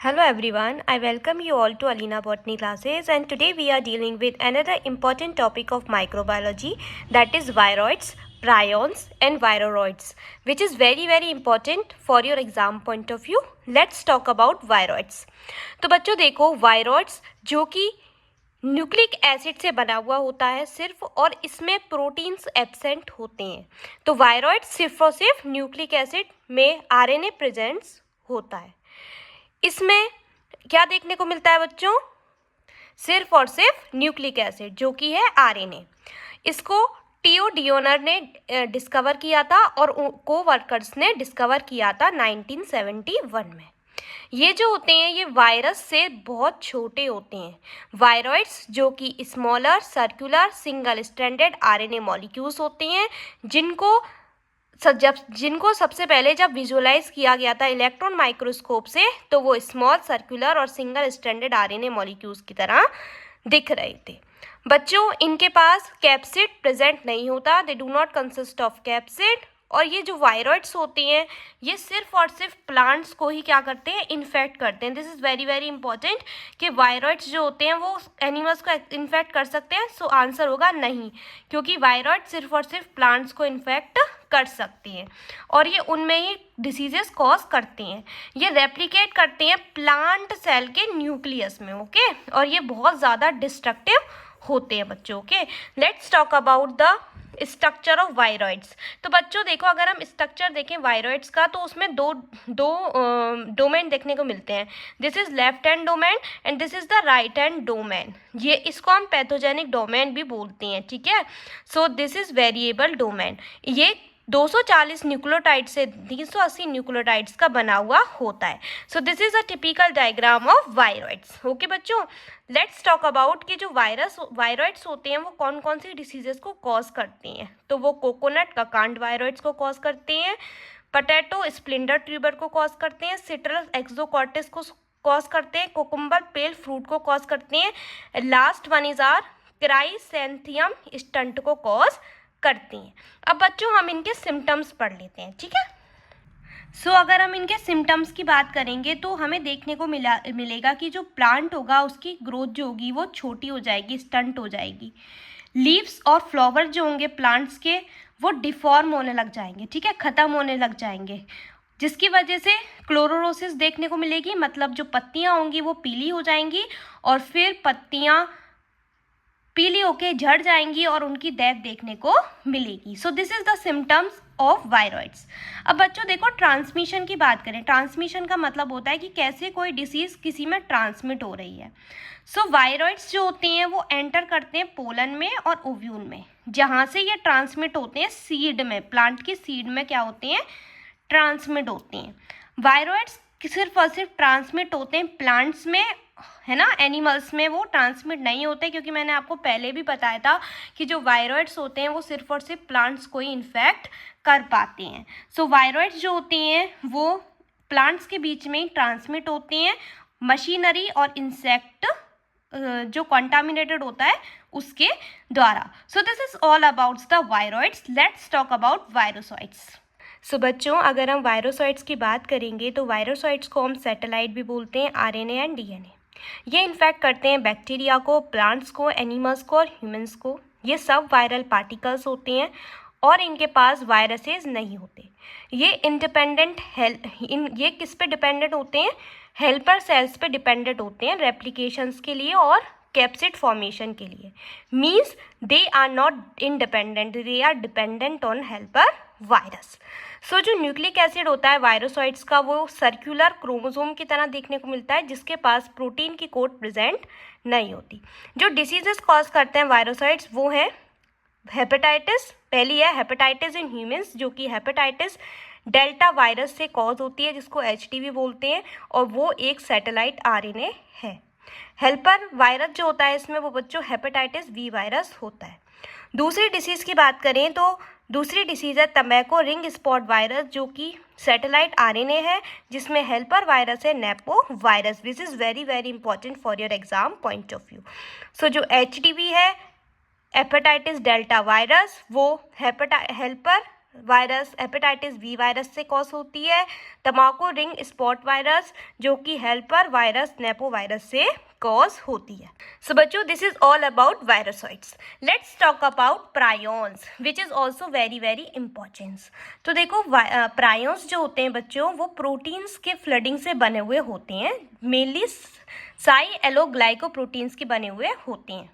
Hello everyone, I welcome you all to Alina Botany classes, and today we are dealing with another important topic of microbiology, that is viroids, prions and viroids, which is very important for your exam point of view. Let's talk about viroids. तो बच्चों देखो, viroids जो कि nucleic acid से बना हुआ होता है सिर्फ, और इसमें प्रोटीन्स एब्सेंट होते हैं। तो वायरॉइड सिर्फ और सिर्फ न्यूक्लिक एसिड में आरएनए प्रेजेंस होता है। इसमें क्या देखने को मिलता है बच्चों? सिर्फ और सिर्फ न्यूक्लिक एसिड जो कि है आरएनए। इसको टीओ डियोनर ने डिस्कवर किया था और को वर्कर्स ने डिस्कवर किया था 1971 में। ये जो होते हैं ये वायरस से बहुत छोटे होते हैं। वायरॉइड्स जो कि smaller circular single stranded RNA molecules होते हैं, जिनको सबसे पहले जब विजुअलाइज किया गया था इलेक्ट्रॉन माइक्रोस्कोप से, तो वो स्मॉल सर्कुलर और सिंगल स्ट्रैंडेड आरएनए मॉलिक्यूल्स की तरह दिख रहे थे। बच्चों इनके पास कैप्सिड प्रेजेंट नहीं होता, they do not consist of capsid. और ये जो वायरॉइड्स होती हैं ये सिर्फ और सिर्फ प्लांट्स को ही क्या करते हैं? इन्फेक्ट करते हैं। दिस इज़ वेरी इंपॉर्टेंट कि वायरॉइड्स जो होते हैं वो एनिमल्स को इन्फेक्ट कर सकते हैं। सो आंसर होगा नहीं, क्योंकि वायरॉइड सिर्फ और सिर्फ प्लांट्स को इन्फेक्ट कर सकती हैं और ये उनमें ही डिसीजेस कॉज करते हैं। ये रेप्लिकेट करते हैं प्लांट सेल के न्यूक्लियस में, ओके, और ये बहुत ज़्यादा डिस्ट्रक्टिव होते हैं बच्चों। Okay, let's talk about the structure of viroids. तो बच्चों देखो, अगर हम स्ट्रक्चर देखें वायरॉइड्स का तो उसमें दो डोमेन देखने को मिलते हैं। This is left hand domain and this is the right hand domain. ये इसको हम पैथोजेनिक डोमेन भी बोलते हैं, ठीक है। सो दिस इज वेरिएबल डोमेन। ये 240 न्यूक्लियोटाइड से 380 न्यूक्लियोटाइड्स का बना हुआ होता है। सो this is a typical diagram of viroids. Okay बच्चों, लेट्स टॉक अबाउट कि जो वायरॉइड्स होते हैं वो कौन कौन सी डिसीजेस को कॉज करते हैं। तो वो कोकोनट का कांड वायरॉइड्स को कॉज करते हैं, पोटैटो स्प्लिंडर ट्यूबर को कॉज करते हैं, सिट्रस एक्सोकॉर्टिस को कॉज करते हैं, कोकुम्बर पेल फ्रूट को कॉज करते हैं, last one is are chrysanthemum stunt को कॉज करती हैं। अब बच्चों हम इनके सिम्टम्स पढ़ लेते हैं, ठीक है। सो अगर हम इनके सिम्टम्स की बात करेंगे तो हमें देखने को मिलेगा कि जो प्लांट होगा उसकी ग्रोथ जो होगी वो छोटी हो जाएगी, स्टंट हो जाएगी। लीव्स और फ्लावर जो होंगे प्लांट्स के वो डिफॉर्म होने लग जाएंगे, ठीक है, ख़त्म होने लग जाएंगे, जिसकी वजह से क्लोरोसिस देखने को मिलेगी। मतलब जो पत्तियाँ होंगी वो पीली हो जाएंगी और फिर पत्तियाँ पीली होके झड़ जाएंगी और उनकी डेथ देखने को मिलेगी। सो this is the symptoms of viroids. अब बच्चों देखो, ट्रांसमिशन की बात करें। ट्रांसमिशन का मतलब होता है कि कैसे कोई डिसीज किसी में ट्रांसमिट हो रही है। सो वायरॉइड्स जो होते हैं वो एंटर करते हैं पोलन में और ओव्यूल में, जहाँ से ये ट्रांसमिट होते हैं सीड में, प्लांट की सीड में क्या होते हैं? ट्रांसमिट होते हैं। वायरॉइड्स सिर्फ और सिर्फ ट्रांसमिट होते हैं प्लांट्स में, है ना। एनिमल्स में वो ट्रांसमिट नहीं होते, क्योंकि मैंने आपको पहले भी बताया था कि जो वायरॉइड्स होते हैं वो सिर्फ और सिर्फ प्लांट्स को ही इन्फेक्ट कर पाते हैं। सो वायरॉइड्स जो होते हैं वो प्लांट्स के बीच में ही ट्रांसमिट होते हैं, मशीनरी और इंसेक्ट जो कंटामिनेटेड होता है उसके द्वारा। So this is all about the viroids. Let's talk about virusoids. So बच्चों अगर हम वायरोसाइट्स की बात करेंगे तो वायरोसाइट्स को हम सैटेलाइट भी बोलते हैं, आरएनए एंड डीएनए। ये इन्फेक्ट करते हैं बैक्टीरिया को, प्लांट्स को, एनिमल्स को और ह्यूमंस को। ये सब वायरल पार्टिकल्स होते हैं और इनके पास वायरसेस नहीं होते। ये ये किस पे डिपेंडेंट होते हैं? हेल्पर सेल्स पे डिपेंडेंट होते हैं रेप्लिकेशंस के लिए और कैप्सिड फॉर्मेशन के लिए। Means they are not independent, they are dependent on helper virus. So जो न्यूक्लिक एसिड होता है वायरोसाइट्स का वो सर्कुलर क्रोमोसोम की तरह देखने को मिलता है, जिसके पास प्रोटीन की कोट प्रेजेंट नहीं होती। जो डिसीजेस कॉज करते हैं वायरोसाइट्स वो हैं हेपेटाइटिस। पहली है हेपेटाइटिस इन ह्यूमंस, जो कि हेपेटाइटिस डेल्टा वायरस से कॉज होती है, जिसको एचडीवी बोलते हैं, और वो एक सैटेलाइट आरएनए है। हेल्पर वायरस जो होता है इसमें वो बच्चों हेपेटाइटिस बी वायरस होता है। दूसरी डिसीज़ की बात करें तो दूसरी डिसीज़ है टबैको रिंग स्पॉट वायरस, जो कि सैटेलाइट आरएनए है, जिसमें हेल्पर वायरस है nepo virus. This is very important for your exam point of view. So जो एचडीवी है हेपेटाइटिस डेल्टा वायरस, वो helper virus hepatitis B virus से कॉज होती है, तम्बाकू रिंग स्पॉट वायरस जो कि हेल्पर वायरस नेपो वायरस से कॉज होती है। सो बच्चों, this is all about virusoids. Let's talk about prions which is also very very important. तो देखो, प्रायोन्स जो होते हैं बच्चों, वो प्रोटीन्स के फ्लडिंग से बने हुए होते हैं, मेनली साइएलोग्लाइकोप्रोटीन्स के बने हुए होते हैं।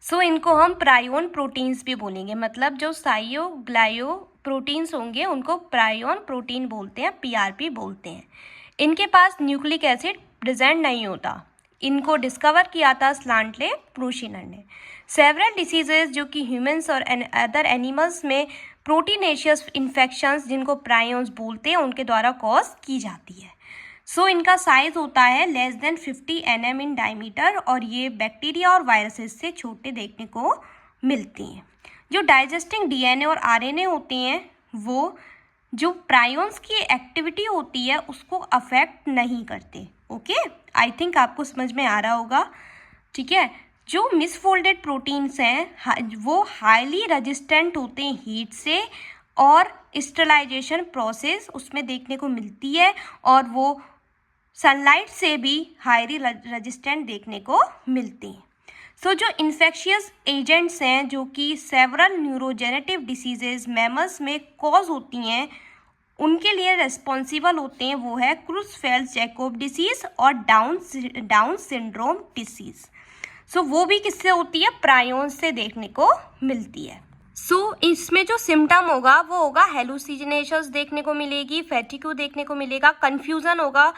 सो इनको हम प्रायोन प्रोटीन्स भी बोलेंगे, मतलब जो साइयोग्लायो प्रोटीन्स होंगे उनको प्रायोन प्रोटीन बोलते हैं, पीआरपी बोलते हैं। इनके पास न्यूक्लिक एसिड प्रेजेंट नहीं होता। इनको डिस्कवर किया था स्लांटले प्रूशिनर ने। सेवरल डिसीजेज जो कि ह्यूमंस और अदर एनिमल्स में प्रोटीनेशियस इन्फेक्शंस जिनको प्रायोन्स बोलते हैं उनके द्वारा कॉज की जाती है। सो इनका साइज होता है less than 50 nm in diameter और ये बैक्टीरिया और वायरसेस से छोटे देखने को मिलती हैं। जो डाइजेस्टिंग डीएनए और आरएनए होते हैं वो जो प्रायोन्स की एक्टिविटी होती है उसको अफेक्ट नहीं करते। ओके, आई थिंक आपको समझ में आ रहा होगा। ठीक है, जो मिसफोल्डेड प्रोटीन्स हैं वो हाईली रेजिस्टेंट होते हैं हीट से और स्टरलाइजेशन प्रोसेस उसमें देखने को मिलती है और वो सनलाइट से भी हाईली रेजिस्टेंट देखने को मिलती हैं। सो जो इन्फेक्शियस एजेंट्स हैं जो कि सेवरल न्यूरोजेनेटिव डिसीजेज मैमल्स में कॉज होती हैं उनके लिए रेस्पॉन्सिबल होते हैं, वो है क्रुसफेल्ड जैकोब डिसीज़ और डाउन सिंड्रोम डिसीज़। सो वो भी किससे होती है? प्रायोन से देखने को मिलती है। सो इसमें जो सिम्टम होगा वो होगा हेलुसिनेशंस देखने को मिलेगी, फैटिग्यू देखने को मिलेगा, कन्फ्यूज़न होगा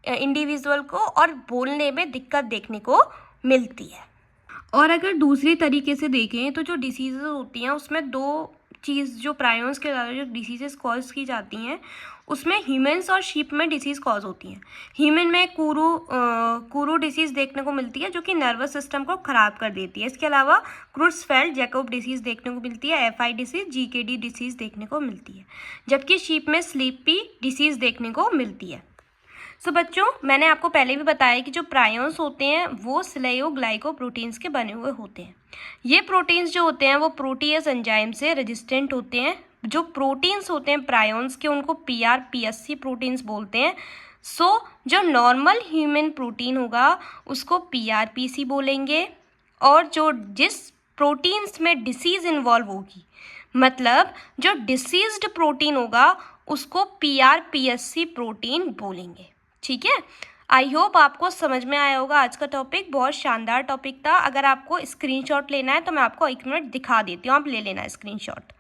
इंडिविजुअल को और बोलने में दिक्कत देखने को मिलती है। और अगर दूसरे तरीके से देखें तो जो डिसीज़ होती हैं उसमें दो चीज़ जो प्रायोन्स के द्वारा जो डिसीज़ कॉज की जाती हैं उसमें ह्यूमन्स और शीप में डिसीज़ कॉज होती हैं। ह्यूमन में कुरू डिसीज़ देखने को मिलती है जो कि नर्वस सिस्टम को ख़राब कर देती है। इसके अलावा क्रुसफेल्ड जैकोब डिसीज़ देखने को मिलती है, एफआई डिसीज़, जीकेडी डिसीज़ देखने को मिलती है, जबकि शीप में स्लीपी डिसीज़ देखने को मिलती है। सो बच्चों, मैंने आपको पहले भी बताया कि जो प्रायोन्स होते हैं वो स्लेयोग्लाइकोप्रोटीन्स के बने हुए होते हैं। ये प्रोटीन्स जो होते हैं वो प्रोटीएज एंजाइम से रेजिस्टेंट होते हैं। जो प्रोटीन्स होते हैं प्रायोन्स के उनको पीआरपीएससी प्रोटीन्स बोलते हैं। सो जो नॉर्मल ह्यूमन प्रोटीन होगा उसको पीआरपीसी बोलेंगे और जो जिस प्रोटीन्स में डिसीज़ इन्वॉल्व होगी, मतलब जो डिसीज्ड प्रोटीन होगा उसको पीआरपीएससी प्रोटीन बोलेंगे। ठीक है, आई होप आपको समझ में आया होगा। आज का टॉपिक बहुत शानदार टॉपिक था। अगर आपको स्क्रीनशॉट लेना है तो मैं आपको 1 मिनट दिखा देती हूँ, आप ले लेना स्क्रीनशॉट।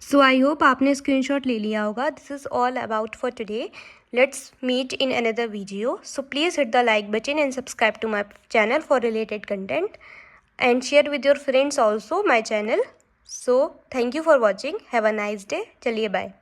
सो आई होप आपने स्क्रीनशॉट ले लिया होगा। This is all about for today. Let's meet in another video. So please hit the like button and subscribe to my channel for related content and share with your friends also my channel. So thank you for watching. Have a nice day. चलिए bye.